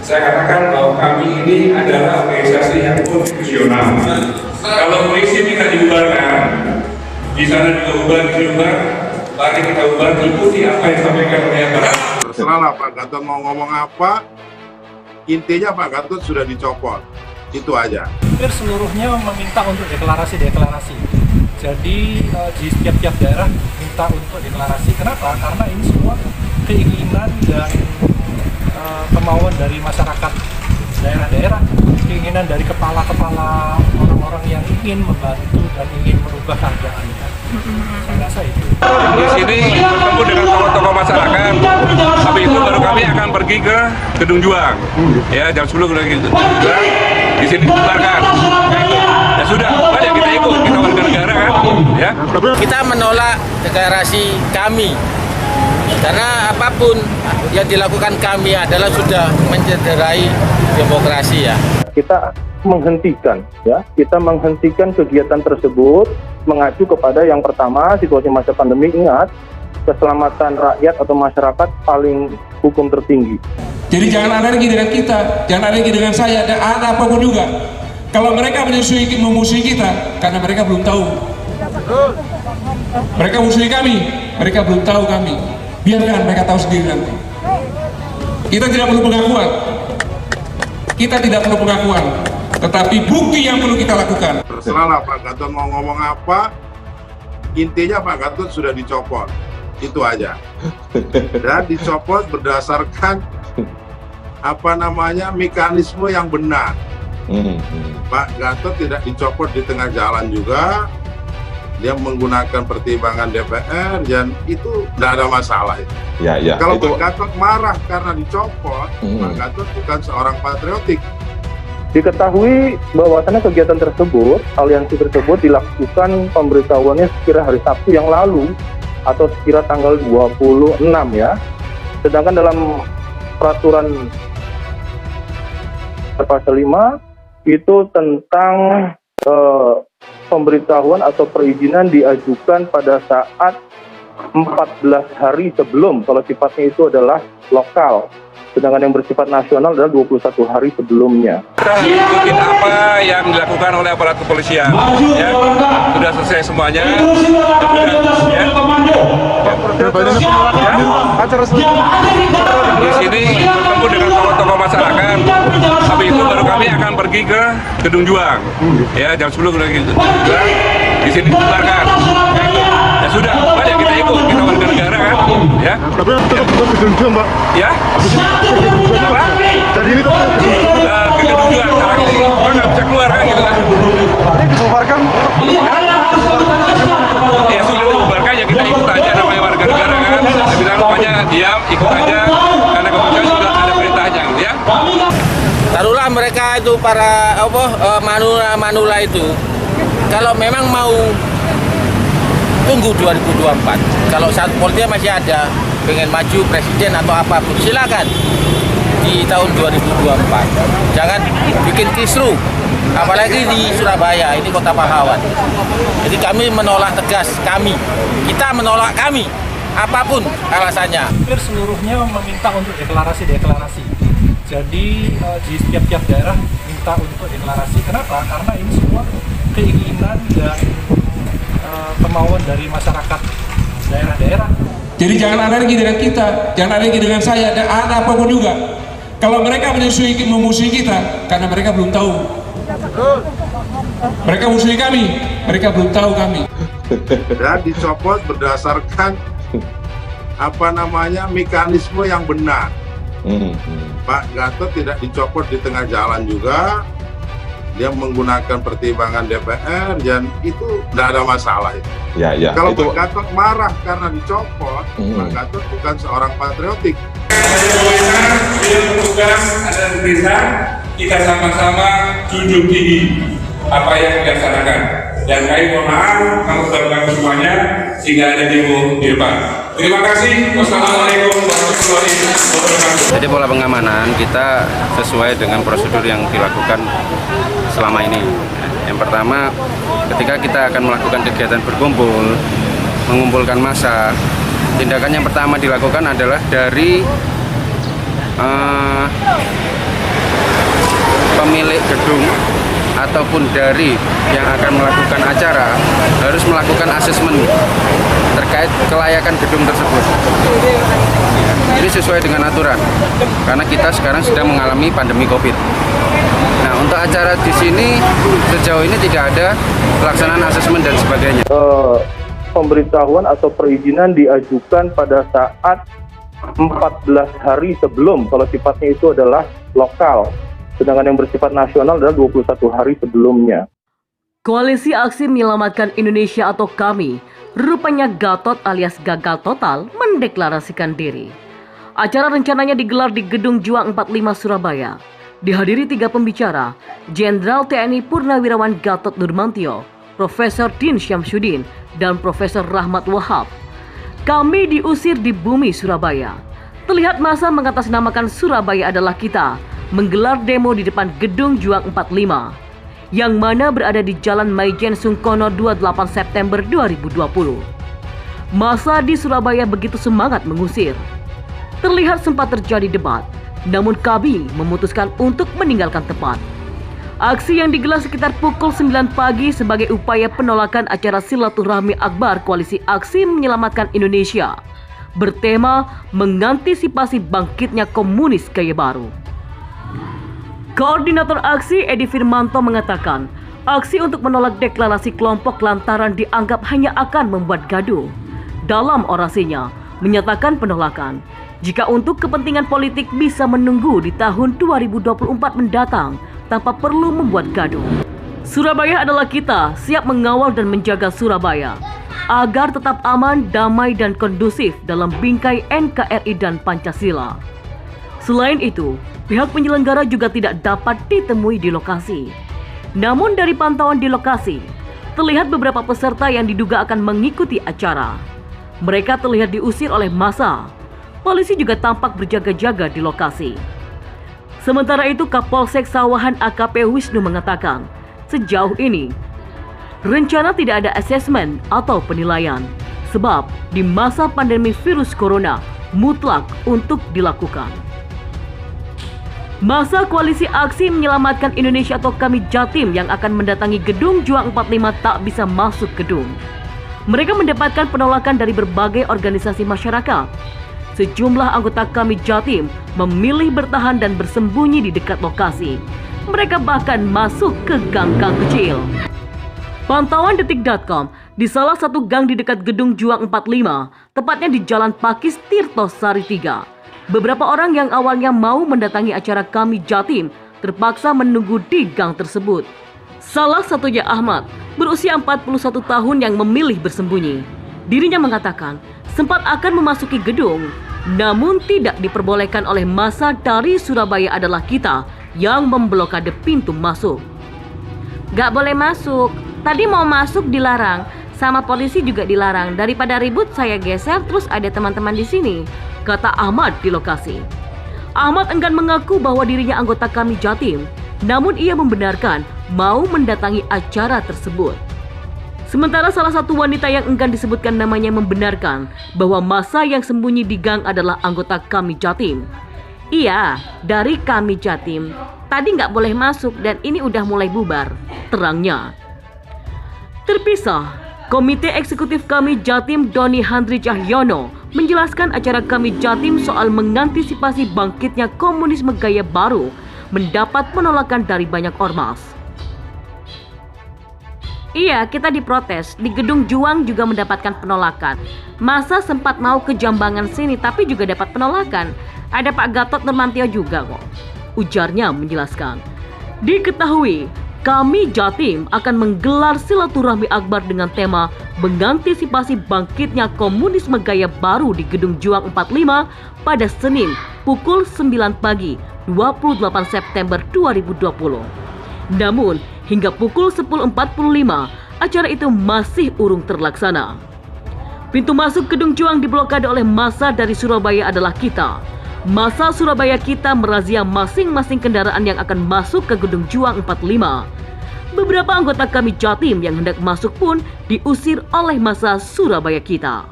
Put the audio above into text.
Saya katakan bahwa kami ini adalah organisasi yang konstitusional. Kalau polisi minta dibubarkan, di sana juga bubar, di sini bubar, mari kita bubar, ikuti apa yang disampaikan oleh Bapak. Terserah lah Pak Gatot mau ngomong apa, intinya Pak Gatot sudah dicopot, itu aja. Hampir seluruhnya meminta untuk deklarasi. Jadi di setiap daerah minta untuk deklarasi. Kenapa? Karena ini semua keinginan dan kemauan dari masyarakat daerah-daerah, keinginan dari kepala-kepala orang-orang yang ingin membantu dan ingin merubah keadaan. Saya rasa itu. Di sini bertemu dengan tokoh-tokoh masyarakat. Habis itu baru kami akan pergi ke Gedung Juang. Ya, jam 10 lagi Gedung Juang. Di sini dibubarkan. Ya sudah, banyak kita ikut, kita warga negara kan. Ya. Kita menolak deklarasi kami. Karena apapun yang dilakukan kami adalah sudah mencederai demokrasi ya. Kita menghentikan kegiatan tersebut, mengacu kepada yang pertama, situasi masa pandemi. Ingat, keselamatan rakyat atau masyarakat paling hukum tertinggi. Jadi jangan alergi dengan kita, jangan alergi dengan saya, dan ada apapun juga. Kalau mereka memusuhi kita, karena mereka belum tahu. Mereka musuhi kami, mereka belum tahu kami. Biarkan mereka tahu sendiri nanti. Kita tidak perlu pengakuan. Tetapi bukti yang perlu kita lakukan. Terserah lah Pak Gatot mau ngomong apa, intinya Pak Gatot sudah dicopot, itu aja. Dan dicopot berdasarkan mekanisme yang benar. Pak Gatot tidak dicopot di tengah jalan juga. Dia menggunakan pertimbangan DPR dan itu tidak ada masalah itu. Ya, kalau itu... Pak Gatot marah karena dicopot, Pak Gatot bukan seorang patriotik. Diketahui bahwasannya kegiatan tersebut, aliansi tersebut dilakukan pemberitahuannya sekira hari Sabtu yang lalu atau sekira tanggal 26 ya. Sedangkan dalam peraturan pasal 5 itu tentang pemberitahuan atau perizinan diajukan pada saat 14 hari sebelum, kalau sifatnya itu adalah lokal. Sedangkan yang bersifat nasional adalah 21 hari sebelumnya. Kita ikutin apa yang dilakukan oleh aparat kepolisian. Ya, sudah selesai semuanya. Di sini bertemu dengan tokoh-tokoh masyarakat. Habis itu baru kami akan pergi ke Gedung Juang. Ya, jam 10 lagi Gedung Juang. Di sini dibubarkan. Ya sudah, banyak kita ikut, kita warga negara kan. Ya. Tapi Gedung Juang, Pak. Ya. Apa? Jadi ini tuh Ke Gedung Juang sekarang ini. Orang nggak bisa keluar kan gitu kan. ini dibubarkan. Ya sudah dibubarkan, ya kita ikut aja, namanya warga negara kan. Saya bilang pokoknya diam, ikut aja, karena kemudian sudah ada perintahnya gitu ya. Taruhlah mereka itu para manula itu, kalau memang mau tunggu 2024, kalau saat politiknya masih ada, pengen maju presiden atau apapun, silakan di tahun 2024. Jangan bikin kisruh, apalagi di Surabaya, ini kota pahlawan. Jadi kami menolak tegas, kita menolak apapun alasannya. Hampir seluruhnya meminta untuk deklarasi. Jadi di setiap daerah minta untuk deklarasi. Kenapa? Karena ini semua keinginan dan kemauan dari masyarakat daerah-daerah. Jadi jangan alergi dengan kita, jangan alergi dengan saya, dan ada apapun juga. Kalau mereka memusuhi kita, karena mereka belum tahu. Mereka musuhi kami, mereka belum tahu kami. Dan dicopot berdasarkan mekanisme yang benar. Pak Gatot tidak dicopot di tengah jalan juga. Dia menggunakan pertimbangan DPR dan itu tidak ada masalah itu. Ya, kalau itu... Pak Gatot marah karena dicopot, Pak Gatot bukan seorang patriotik. Ada tugas, ada perintah, kita sama-sama junjung tinggi apa yang dilaksanakan. Dan kami mohon maaf kalau sudah mengganggu semuanya sehingga ada demo di depan. Terima kasih. Wassalamualaikum warahmatullahi wabarakatuh. Jadi pola pengamanan kita sesuai dengan prosedur yang dilakukan selama ini. Yang pertama, ketika kita akan melakukan kegiatan berkumpul, mengumpulkan massa, tindakan yang pertama dilakukan adalah dari siapapun dari yang akan melakukan acara harus melakukan asesmen terkait kelayakan gedung tersebut. Ini sesuai dengan aturan, karena kita sekarang sedang mengalami pandemi COVID. Nah, untuk acara di sini sejauh ini tidak ada pelaksanaan asesmen dan sebagainya. Pemberitahuan atau perizinan diajukan pada saat 14 hari sebelum, kalau sifatnya itu adalah lokal. Sedangkan yang bersifat nasional adalah 21 hari sebelumnya. Koalisi Aksi Menyelamatkan Indonesia atau KAMI, rupanya Gatot alias gagal total mendeklarasikan diri. Acara rencananya digelar di Gedung Juang 45 Surabaya. Dihadiri 3 pembicara, Jenderal TNI Purnawirawan Gatot Nurmantio, Profesor Din Syamsuddin, dan Profesor Rahmat Wahab. Kami diusir di bumi Surabaya. Terlihat masa mengatasnamakan Surabaya adalah kita, menggelar demo di depan Gedung Juang 45, yang mana berada di Jalan Maijen Sungkono 28 September 2020. Masa di Surabaya begitu semangat mengusir. Terlihat sempat terjadi debat, namun kami memutuskan untuk meninggalkan tempat. Aksi yang digelar sekitar pukul 9 pagi sebagai upaya penolakan acara silaturahmi akbar Koalisi Aksi Menyelamatkan Indonesia, bertema mengantisipasi bangkitnya komunis gaya baru. Koordinator aksi Edi Firmanto mengatakan, aksi untuk menolak deklarasi kelompok lantaran dianggap hanya akan membuat gaduh. Dalam orasinya, menyatakan penolakan jika untuk kepentingan politik bisa menunggu di tahun 2024 mendatang tanpa perlu membuat gaduh. Surabaya adalah kita, siap mengawal dan menjaga Surabaya agar tetap aman, damai, dan kondusif dalam bingkai NKRI dan Pancasila. Selain itu, pihak penyelenggara juga tidak dapat ditemui di lokasi. Namun dari pantauan di lokasi, terlihat beberapa peserta yang diduga akan mengikuti acara. Mereka terlihat diusir oleh massa. Polisi juga tampak berjaga-jaga di lokasi. Sementara itu, Kapolsek Sawahan AKP Wisnu mengatakan, sejauh ini, rencana tidak ada asesmen atau penilaian, sebab di masa pandemi virus corona mutlak untuk dilakukan. Masa Koalisi Aksi Menyelamatkan Indonesia atau KAMI Jatim yang akan mendatangi Gedung Juang 45 tak bisa masuk gedung. Mereka mendapatkan penolakan dari berbagai organisasi masyarakat. Sejumlah anggota KAMI Jatim memilih bertahan dan bersembunyi di dekat lokasi. Mereka bahkan masuk ke gang-gang kecil. Pantauan detik.com, di salah satu gang di dekat Gedung Juang 45, tepatnya di Jalan Pakis Tirtosari 3. Beberapa orang yang awalnya mau mendatangi acara KAMI Jatim terpaksa menunggu di gang tersebut. Salah satunya Ahmad, berusia 41 tahun yang memilih bersembunyi. Dirinya mengatakan sempat akan memasuki gedung, namun tidak diperbolehkan oleh massa dari Surabaya adalah kita yang memblokade pintu masuk. Gak boleh masuk, tadi mau masuk dilarang, sama polisi juga dilarang. Daripada ribut saya geser terus ada teman-teman di sini, kata Ahmad di lokasi. Ahmad enggan mengaku bahwa dirinya anggota KAMI Jatim, namun ia membenarkan mau mendatangi acara tersebut. Sementara salah satu wanita yang enggan disebutkan namanya membenarkan bahwa massa yang sembunyi di gang adalah anggota KAMI Jatim. Iya, dari KAMI Jatim. Tadi nggak boleh masuk dan ini udah mulai bubar, terangnya. Terpisah, Komite Eksekutif KAMI Jatim Doni Handri Cahyono menjelaskan acara KAMI Jatim soal mengantisipasi bangkitnya komunisme gaya baru mendapat penolakan dari banyak ormas. Iya, kita diprotes. Di Gedung Juang juga mendapatkan penolakan. Masa sempat mau ke Jambangan sini tapi juga dapat penolakan. Ada Pak Gatot Nurmantio juga kok, ujarnya menjelaskan. Diketahui, KAMI Jatim akan menggelar silaturahmi akbar dengan tema mengantisipasi bangkitnya komunisme gaya baru di Gedung Juang 45 pada Senin pukul 9 pagi 28 September 2020. Namun, hingga pukul 10.45, acara itu masih urung terlaksana. Pintu masuk Gedung Juang diblokade oleh massa dari Surabaya adalah kita. Massa Surabaya kita merazia masing-masing kendaraan yang akan masuk ke Gedung Juang 45. Beberapa anggota KAMI Jatim yang hendak masuk pun diusir oleh massa Surabaya kita.